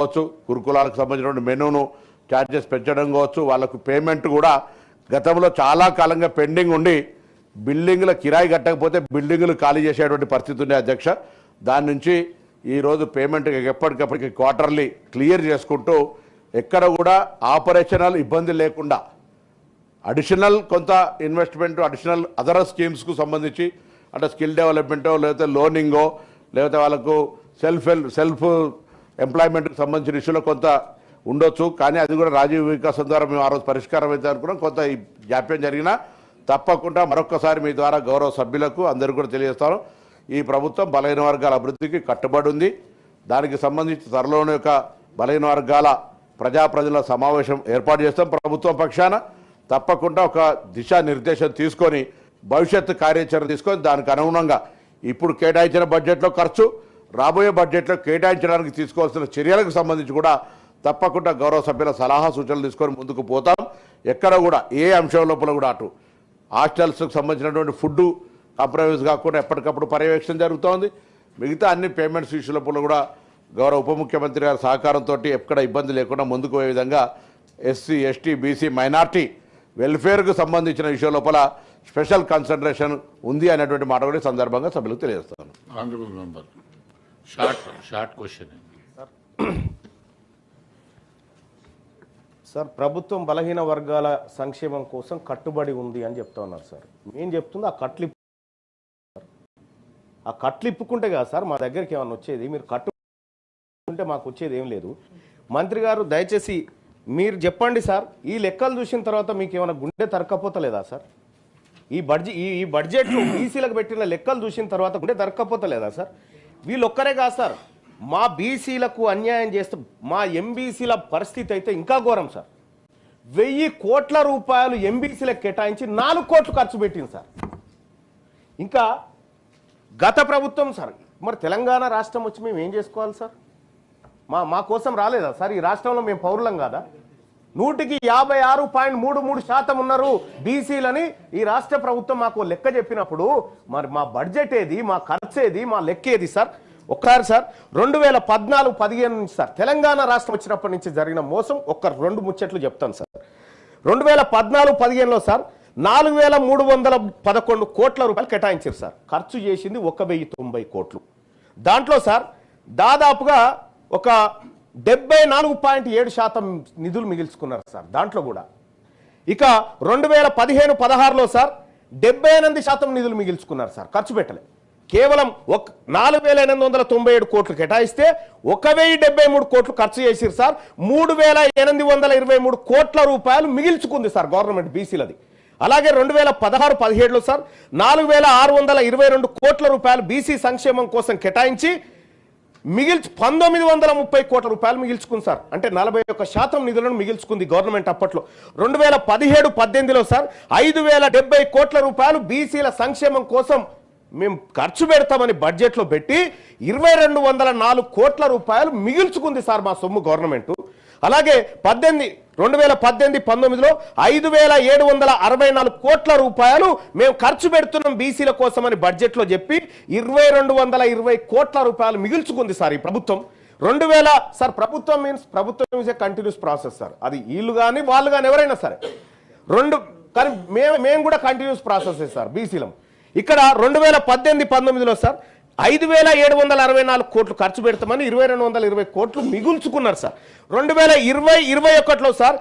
కావచ్చు, గురుకులాలకు సంబంధించిన మెనూను ఛార్జెస్ పెంచడం కావచ్చు, వాళ్ళకు పేమెంట్ కూడా గతంలో చాలా కాలంగా పెండింగ్ ఉండి బిల్డింగ్ల కిరాయి కట్టకపోతే బిల్డింగులు ఖాళీ చేసేటువంటి పరిస్థితి ఉండే అధ్యక్ష. దాని నుంచి ఈరోజు పేమెంట్ ఎప్పటికప్పటికి క్వార్టర్లీ క్లియర్ చేసుకుంటూ ఎక్కడ కూడా ఆపరేషనల్ ఇబ్బంది లేకుండా అడిషనల్ కొంత ఇన్వెస్ట్మెంట్ అడిషనల్ అదర్ స్కీమ్స్కు సంబంధించి అంటే స్కిల్ డెవలప్మెంటో లేకపోతే లోనింగో లేకపోతే వాళ్ళకు సెల్ఫ్ ఎంప్లాయ్మెంట్కి సంబంధించిన ఇష్యూలో కొంత ఉండొచ్చు. కానీ అది కూడా రాజీవ్ వికాసం ద్వారా మేము ఆ రోజు పరిష్కారం అయితే అనుకున్నాం. కొంత ఈ జాప్యం జరిగినా తప్పకుండా మరొక్కసారి మీ ద్వారా గౌరవ సభ్యులకు అందరికీ కూడా తెలియజేస్తాను, ఈ ప్రభుత్వం బలహీన వర్గాల అభివృద్ధికి కట్టుబడి ఉంది. దానికి సంబంధించి త్వరలోనే ఒక బలహీన వర్గాల ప్రజల సమావేశం ఏర్పాటు చేస్తాం. ప్రభుత్వం పక్షాన తప్పకుండా ఒక దిశానిర్దేశం తీసుకొని భవిష్యత్తు కార్యాచరణ తీసుకొని దానికి అనుగుణంగా ఇప్పుడు కేటాయించిన బడ్జెట్లో ఖర్చు, రాబోయే బడ్జెట్లో కేటాయించడానికి తీసుకోవాల్సిన చర్యలకు సంబంధించి కూడా తప్పకుండా గౌరవ సభ్యుల సలహా సూచనలు తీసుకొని ముందుకు పోతాం. ఎక్కడ కూడా ఏ అంశం లోపల కూడా అటు హాస్టల్స్కి సంబంధించినటువంటి ఫుడ్ కాంప్రమైజ్ కాకుండా ఎప్పటికప్పుడు పర్యవేక్షణ జరుగుతోంది. మిగతా అన్ని పేమెంట్స్ ఇష్యూ లోపల కూడా గౌరవ ఉప ముఖ్యమంత్రి గారి సహకారంతో ఎక్కడ ఇబ్బంది లేకుండా ముందుకు పోయే విధంగా ఎస్సీ ఎస్టీ బీసీ మైనార్టీ వెల్ఫేర్కు సంబంధించిన ఇష్యూ లోపల స్పెషల్ కన్సిడరేషన్ ఉంది అనేటువంటి మాట కూడా సందర్భంగా సభ్యులకు తెలియజేస్తాను. సార్, ప్రభుత్వం బలహీన వర్గాల సంక్షేమం కోసం కట్టుబడి ఉంది అని చెప్తా ఉన్నారు సార్. నేను చెప్తుంది ఆ కట్లు ఇప్పుకుంటే కదా సార్ మా దగ్గరికి ఏమన్నా వచ్చేది. మీరు కట్టుకుంటే మాకు వచ్చేది ఏం లేదు. మంత్రి గారు దయచేసి మీరు చెప్పండి సార్, ఈ లెక్కలు చూసిన తర్వాత మీకు ఏమైనా గుండె తరక్కపోతలేదా సార్? ఈ బడ్జెట్లో బీసీలకు పెట్టిన లెక్కలు చూసిన తర్వాత గుండె తరక్కపోతలేదా సార్? వీళ్ళొక్కరే కాదు సార్, మా బీసీలకు అన్యాయం చేస్తూ మా ఎంబీసీల పరిస్థితి అయితే ఇంకా ఘోరం సార్. 1000 కోట్ల రూపాయలు ఎంబీసీలకు కేటాయించి 4 కోట్లు ఖర్చు పెట్టింది సార్. ఇంకా గత ప్రభుత్వం సార్, మరి తెలంగాణ రాష్ట్రం వచ్చి మేము ఏం చేసుకోవాలి సార్? మా కోసం రాలేదా సార్? ఈ రాష్ట్రంలో మేము పౌరులం కాదా? 100కి 56.33% ఉన్నారు బీసీలని ఈ రాష్ట్ర ప్రభుత్వం మాకు లెక్క చెప్పినప్పుడు మరి మా బడ్జెట్ ఏది, మా ఖర్చు ఏది, మా లెక్క ఏది సార్? ఒక్కసారి సార్ 2014-15 నుంచి సార్ తెలంగాణ రాష్ట్రం వచ్చినప్పటి నుంచి జరిగిన మోసం ఒక్క 2 ముచ్చట్లు చెప్తాను సార్. 2014-15లో సార్ 4311 కోట్ల రూపాయలు కేటాయించారు సార్. ఖర్చు చేసింది 1090 కోట్లు. దాంట్లో సార్ దాదాపుగా ఒక 74.7% నిధులు మిగిల్చుకున్నారు సార్. దాంట్లో కూడా ఇక 2015-16లో సార్ 78% నిధులు మిగిల్చుకున్నారు సార్. ఖర్చు పెట్టలే. కేవలం 4897 కోట్లు కేటాయిస్తే 1073 కోట్లు ఖర్చు చేసిరు సార్. 3823 కోట్ల రూపాయలు మిగిల్చుకుంది సార్ గవర్నమెంట్ బీసీలది. అలాగే 2016-17లో సార్ 4622 కోట్ల రూపాయలు బీసీ సంక్షేమం కోసం కేటాయించి 1930 కోట్ల రూపాయలు మిగిల్చుకుంది సార్. అంటే 41% నిధులను మిగిల్చుకుంది గవర్నమెంట్ అప్పట్లో. 2017-18లో సార్ 5070 కోట్ల రూపాయలు బీసీల సంక్షేమం కోసం మేము ఖర్చు పెడతామని బడ్జెట్లో పెట్టి 2204 కోట్ల రూపాయలు మిగిల్చుకుంది సార్ మా సొమ్ము గవర్నమెంట్. అలాగే 2018-19లో 5764 కోట్ల రూపాయలు మేము ఖర్చు పెడుతున్నాం బీసీల కోసమని బడ్జెట్లో చెప్పి 2220 కోట్ల రూపాయలు మిగిల్చుకుంది సార్ ఈ ప్రభుత్వం. సార్ ప్రభుత్వం is a continuous process sir. అది వీళ్ళు కానీ వాళ్ళు కానీ ఎవరైనా సరే కానీ మేము కూడా కంటిన్యూస్ ప్రాసెస్ సార్ బీసీలం. ఇక్కడ 2018-19లో సార్ 5764 కోట్లు ఖర్చు పెడతామని 2220 కోట్లు మిగుల్చుకున్నారు సార్. 2020-21లో సార్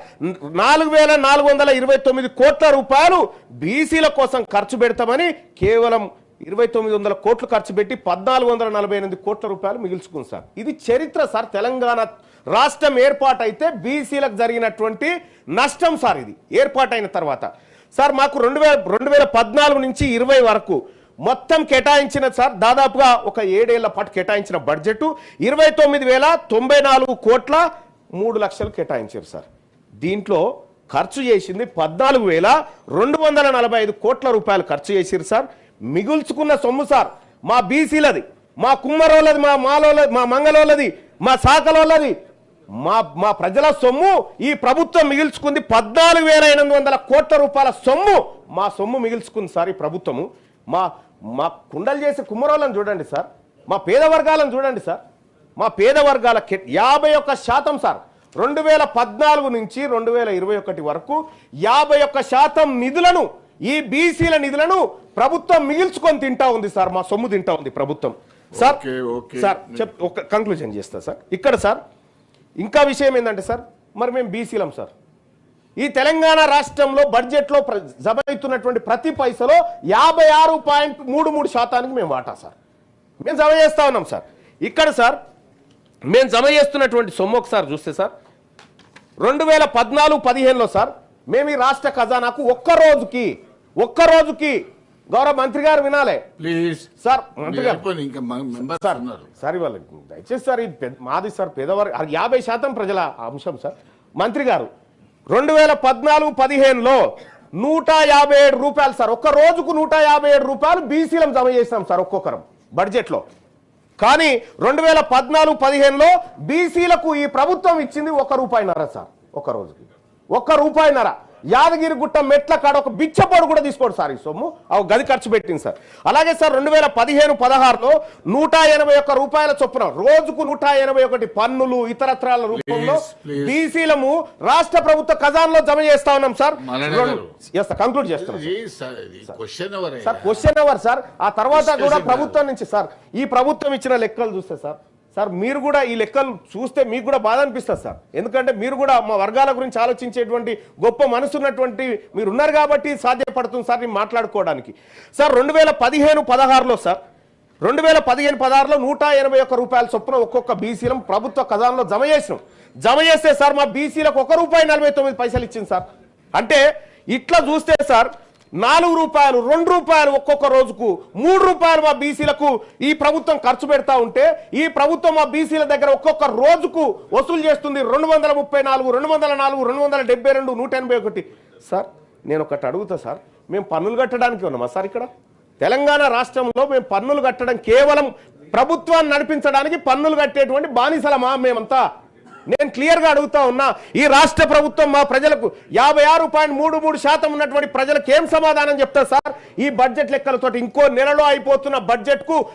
4429 కోట్ల రూపాయలు బీసీల కోసం ఖర్చు పెడతామని కేవలం 2900 కోట్లు ఖర్చు పెట్టి 1448 కోట్ల రూపాయలు మిగుల్చుకుంది సార్. ఇది చరిత్ర సార్. తెలంగాణ రాష్ట్రం ఏర్పాటైతే బీసీలకు జరిగినటువంటి నష్టం సార్ ఇది ఏర్పాటైన తర్వాత. సార్ మాకు 2014 నుంచి 20 వరకు మొత్తం కేటాయించిన సార్ దాదాపుగా ఒక 7 ఏళ్ల పాటు కేటాయించిన బడ్జెట్ 29,094 కోట్ల 3 లక్షలు కేటాయించారు సార్. దీంట్లో ఖర్చు చేసింది 14,245 కోట్ల రూపాయలు ఖర్చు చేసిరు సార్. మిగుల్చుకున్న సొమ్ము సార్ మా బీసీలది, మా కుమ్మరోళ్ళది, మా మాలోళ్ళది, మా మంగళోళ్ళది, మా శాఖలోళ్ళది, మా ప్రజల సొమ్ము ఈ ప్రభుత్వం మిగిల్చుకుంది. 14,800 కోట్ల రూపాయల సొమ్ము మా సొమ్ము మిగిల్చుకుంది సార్ ఈ ప్రభుత్వము. మా కుండలు చేసే కుమ్మరోళ్ళని చూడండి సార్, మా పేద వర్గాలను చూడండి సార్, మా పేద వర్గాల 51% సార్ 2014 నుంచి 2021 వరకు 51% నిధులను ఈ బీసీల నిధులను ప్రభుత్వం మిగిల్చుకొని తింటా ఉంది సార్. మా సొమ్ము తింటా ఉంది ప్రభుత్వం సార్. సార్ ఒక కంక్లూజన్ చేస్తా సార్. ఇక్కడ సార్ ఇంకా విషయం ఏంటంటే సార్, మరి మేము బీసీలం సార్. ఈ తెలంగాణ రాష్ట్రంలో బడ్జెట్లో జమ అవుతున్నటువంటి ప్రతి పైసలో 56.33% మేము వాటా సార్ మేము జమ చేస్తా ఉన్నాం సార్. ఇక్కడ సార్ మేము జమ చేస్తున్నటువంటి సొమ్ము ఒకసారి చూస్తే సార్ 2014-15లో సార్ మేము ఈ రాష్ట్ర ఖజానాకు ఒక్క రోజుకి గౌరవ మంత్రి గారు వినాలే ప్లీజ్ సార్, మంత్రి గారు సార్ ఇవాళ దయచేసి సార్ మాది సార్ పేదవారు 50% ప్రజల అంశం సార్. మంత్రి గారు 2014-15లో 157 రూపాయలు సార్, ఒక్క రోజుకు 157 రూపాయలు బీసీలం జమ చేస్తాం సార్ ఒక్కొక్కరం బడ్జెట్లో. కానీ 2014-15లో బీసీలకు ఈ ప్రభుత్వం ఇచ్చింది ₹1.5 సార్ ఒక్క రోజుకి, ₹1.5. యాదగిరిగుట్ట మెట్ల కాడ ఒక బిచ్చపోడు కూడా తీసుకోండి సార్ ఈ సొమ్ము, గది ఖర్చు పెట్టింది సార్. అలాగే సార్ 2015-16లో 181 రూపాయల చొప్పున రోజుకు 181 పన్నులు ఇతరత్రాల రూపంలో బీసీలము రాష్ట్ర ప్రభుత్వ ఖజానాలో జమ చేస్తా ఉన్నాం సార్. కంక్లూడ్ చేస్తున్నాం సార్. Question hour sir. ఆ తర్వాత కూడా ప్రభుత్వం నుంచి సార్ ఈ ప్రభుత్వం ఇచ్చిన లెక్కలు చూస్తే సార్ మీరు కూడా ఈ లెక్కలు చూస్తే మీకు కూడా బాధ అనిపిస్తుంది సార్. ఎందుకంటే మీరు కూడా మా వర్గాల గురించి ఆలోచించేటువంటి గొప్ప మనసున్నటువంటి మీరు ఉన్నారు కాబట్టి సాధ్యపడుతుంది సార్ నేను మాట్లాడుకోవడానికి. సార్ 2015-16లో సార్ 2015-16లో 181 రూపాయల చొప్పున ఒక్కొక్క బీసీలం ప్రభుత్వ ఖజానాలో జమ చేస్తే సార్ మా బీసీలకు ₹1.49 ఇచ్చింది సార్. అంటే ఇట్లా చూస్తే సార్ ₹4, ₹2 ఒక్కొక్క రోజుకు ₹3 మా బీసీలకు ఈ ప్రభుత్వం ఖర్చు పెడతా ఉంటే ఈ ప్రభుత్వం మా బీసీల దగ్గర ఒక్కొక్క రోజుకు వసూలు చేస్తుంది 234, 204, 272, 181. సార్ నేను ఒకటి అడుగుతా సార్, మేము పన్నులు కట్టడానికి ఉన్నామా సార్? ఇక్కడ తెలంగాణ రాష్ట్రంలో మేము పన్నులు కట్టడం కేవలం ప్రభుత్వాన్ని నడిపించడానికి పన్నులు కట్టేటువంటి బానిసలమా మేమంతా? నేను క్లియర్ గా అడుగుతా ఉన్నా. ఈ రాష్ట్ర ప్రభుత్వం మా ప్రజలకు 56.33% ఉన్నటువంటి ప్రజలకు ఏం సమాధానం చెప్తారు సార్? ఈ బడ్జెట్ లెక్కలతో ఇంకో నెలలో అయిపోతున్న బడ్జెట్ కు